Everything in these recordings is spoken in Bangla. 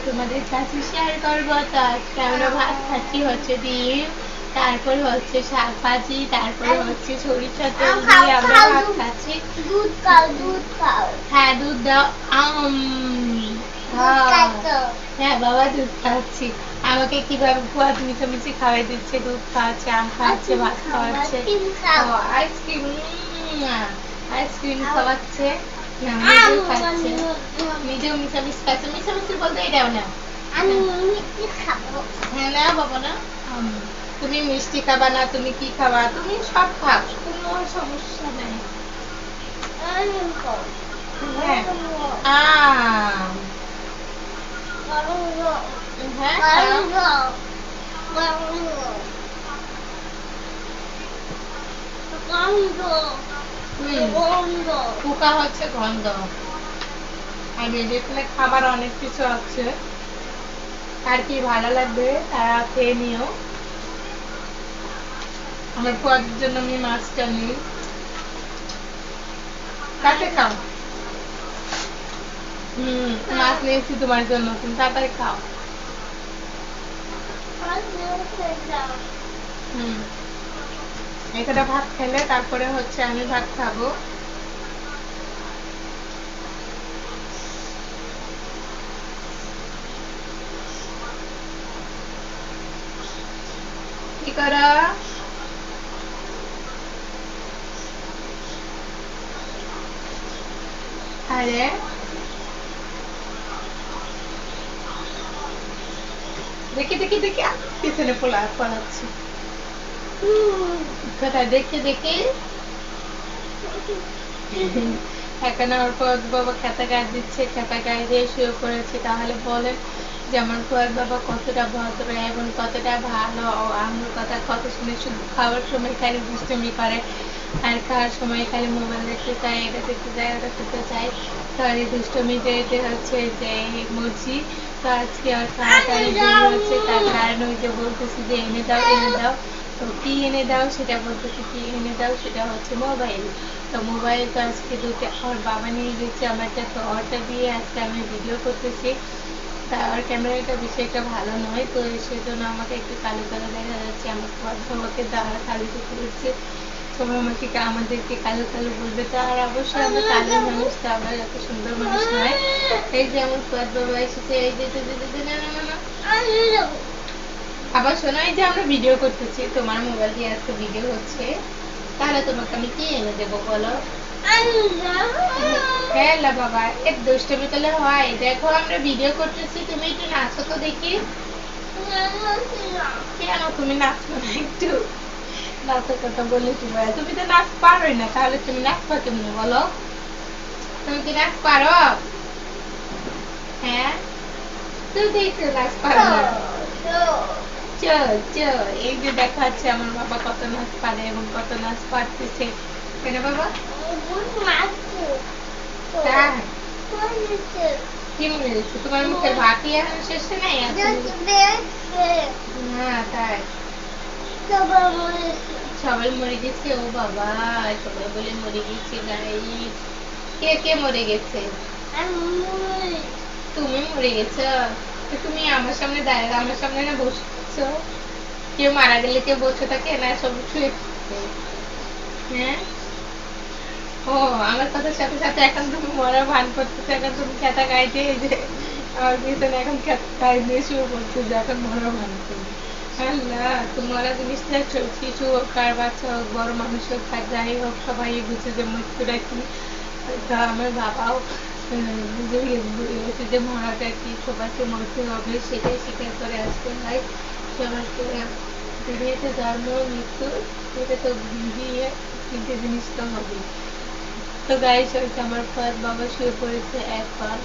তোমাদের কাছে শেয়ার করবো। তো আজকে আমরা ভাত খাচ্ছি হচ্ছে ডিম, তারপরে হচ্ছে শাক ভাজি, তারপরে হচ্ছে সরিষা তেল দিয়ে আমরা ভাত খাচ্ছি। দুধ খাও, দুধ খাও। হ্যাঁ দুধ দাও। হ্যাঁ বাবা দুধ খাচ্ছি। আমাকে কিভাবে ফুয়াদ মিছামিছি খাওয়াই দিচ্ছে, দুধ খাওয়াচ্ছে, আম খাওয়াচ্ছে, ভাত খাওয়াচ্ছে, আইসক্রিম আইসক্রিম খাওয়াচ্ছে, নিজেও খাচ্ছে, নিজেও মিছামিছি খাচ্ছে। মিছামিছি বলতে এটাও না। আমি মিষ্টি খাবো। হ্যাঁ না বাবা না। তুমি মিষ্টি খাবা না, তুমি কি খাবা, তুমি সব খাও, কোনো সমস্যা নাই। হ্যাঁ আম হ্যাঁ পোকা হচ্ছে গন্ধ। আর যেখানে খাবার অনেক কিছু আছে, আর কি ভালো লাগবে তারা খেয়ে নিও। আমার পোয়াদের জন্য আমি মাছটা নিই। কাকে খাও? মাছ নিয়েছি তোমার জন্য, তুমি তাড়াতাড়ি খাও। এখানে ভাত খেলে তারপরে হচ্ছে আমি ভাত খাবো। কি করো? আরে দেখি দেখি দেখি পিছনে পড়াচ্ছি কোথায়, দেখে দেখে এখানে ওর ফুয়াদ বাবা খেতা গায়ে দিচ্ছে, খেতা গায়ে দিয়ে শুয়ে পড়েছে। তাহলে বলেন যে আমার ফুয়াদ বাবা কতটা ভদ্র এবং কতটা ভালো। আমার কথা কত শুনে, শুধু খাওয়ার সময় খালি দুষ্টুমি করে, আর খাওয়ার সময় খালি মোবাইল দেখতে চায়, এটা দেখতে চায়, ওটা দেখতে চায়। তাহলে দুষ্টুমি যেতে হচ্ছে যে মর্জি। তো আজকে আর তাড়াতাড়ি দেরি হচ্ছে, তার কারণ ওই যে বলতেছি যে এনে দাও এনে দাও। তো কি এনে দাও সেটা বলতেছি, কি এনে দাও সেটা হচ্ছে মোবাইল। তো মোবাইল তো আজকে দুটো আমার বাবা নিয়ে গেছে আমারটা, তো ওটা দিয়ে আজকে আমি ভিডিও করতেছি। তা ওর ক্যামেরাটা বেশি একটা ভালো নয়, তো সেজন্য আমাকে একটু কালো কালো দেখা যাচ্ছে। আমার আমাকে দাঁড়া কালো দেখতে হচ্ছে, সবাই আমাদেরকে কালো কালো বলবে। তো আর অবশ্যই আমরা কালো মানুষ, তো আমরা এত সুন্দর মানুষ নয়। এই যে আমার ফুয়াদ বাবা এসেছে, এই যে না না না না। আবার শোনো, এই যে আমরা ভিডিও করতেছি, তোমার মোবাইল দিয়ে আজকে ভিডিও হচ্ছে, তাহলে তোমাকে আমি কি এনে দেবো বলো? হ্যাঁ বাবা, এর দুষ্টমি করলে হয়? দেখো আমরা ভিডিও করতেছি, তুমি একটু নাচো তো দেখি। কেন তুমি নাচবো না একটু? নাচের কথা বললে তুমি তো নাচ পারোই না, তাহলে তুমি নাচবা কেমনি বলো? তুমি কি নাচ পারো? হ্যাঁ তুমি তো নাচ পারো না। এই যে দেখা যাচ্ছে আমার বাবা কত নাচ পারে এবং কত নাচ পারতেছে। কেন বাবা? কি মনে হচ্ছে? তোমার মুখের ভাতি এখন শেষে নাই? হ্যাঁ তাই সবাই মরে গেছে। ও বাবা, সবাই বলে মরে গেছে। গাইস, কে কে মরে গেছে? তুমি মরে গেছো? তো তুমি আমার সামনে দাঁড়ালে, আমার সামনে না বসছো? কেউ মারা গেলে কেউ বসে থাকে না, সব শুয়ে থাকে। হ্যাঁ ও, আমার কথার সাথে সাথে এখন তুমি মরার ভান করতেছো, এখন তুমি খেতা গাইতে, এই যে আমার পিছনে এখন খেতা গাই দিয়ে শুয়ে পড়ছে যে এখন মরার ভান করবে। আল্লাহ, তোমারা জিনিসটা শিশু হোক, কার বাচ্চা হোক, বড় মানুষ হোক, আর যাই হোক, সবাই বুঝে যে মৃত্যুটা কি। আমার বাবাও বুঝে গেছে যে মরাটা কি, সবাইকে মরতে হবে, সেটাই স্বীকার করে আসতে হয় সবাইকে। দুনিয়াতে জন্ম মৃত্যু, এটা তো বিয়ে, তিনটে জিনিস তো হবে। তো গাইস, হচ্ছে আমার ফাদ বাবা শুয়ে পড়েছে একবার।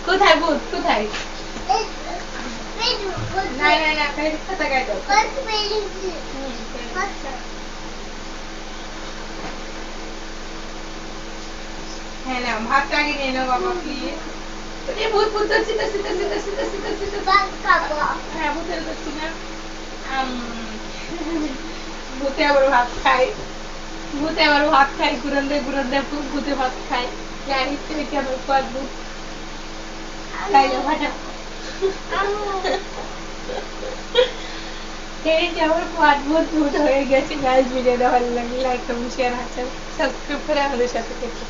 কোথায় ভূত? কোথায়? না না না, খাতা গায়ে দাও। হ্যাঁ না, ভাতটা আগে নিয়ে নাও বাবা প্লিজ। ভূত ভূত ধরছি ধরছি ধরছি ধরছি ধরছি ধরছি ধরছি। হ্যাঁ ভূতের ধরছি না। ভূতে আবার ভাত খায়, ভূতে আবার ভাত খায়, ঘুরন দেয় ভূতে ভাত খায়। গাড়ির থেকে আমার ফুয়াদ ভূত তাই না ভাটা এই যে আমার ফুয়াদ ভূত ভূত হয়ে গেছে। গাইজ ভিডিওটা ভালো লাগলে লাইক কমেন্ট শেয়ার সাবস্ক্রাইব করে আমাদের সাথে থেকো।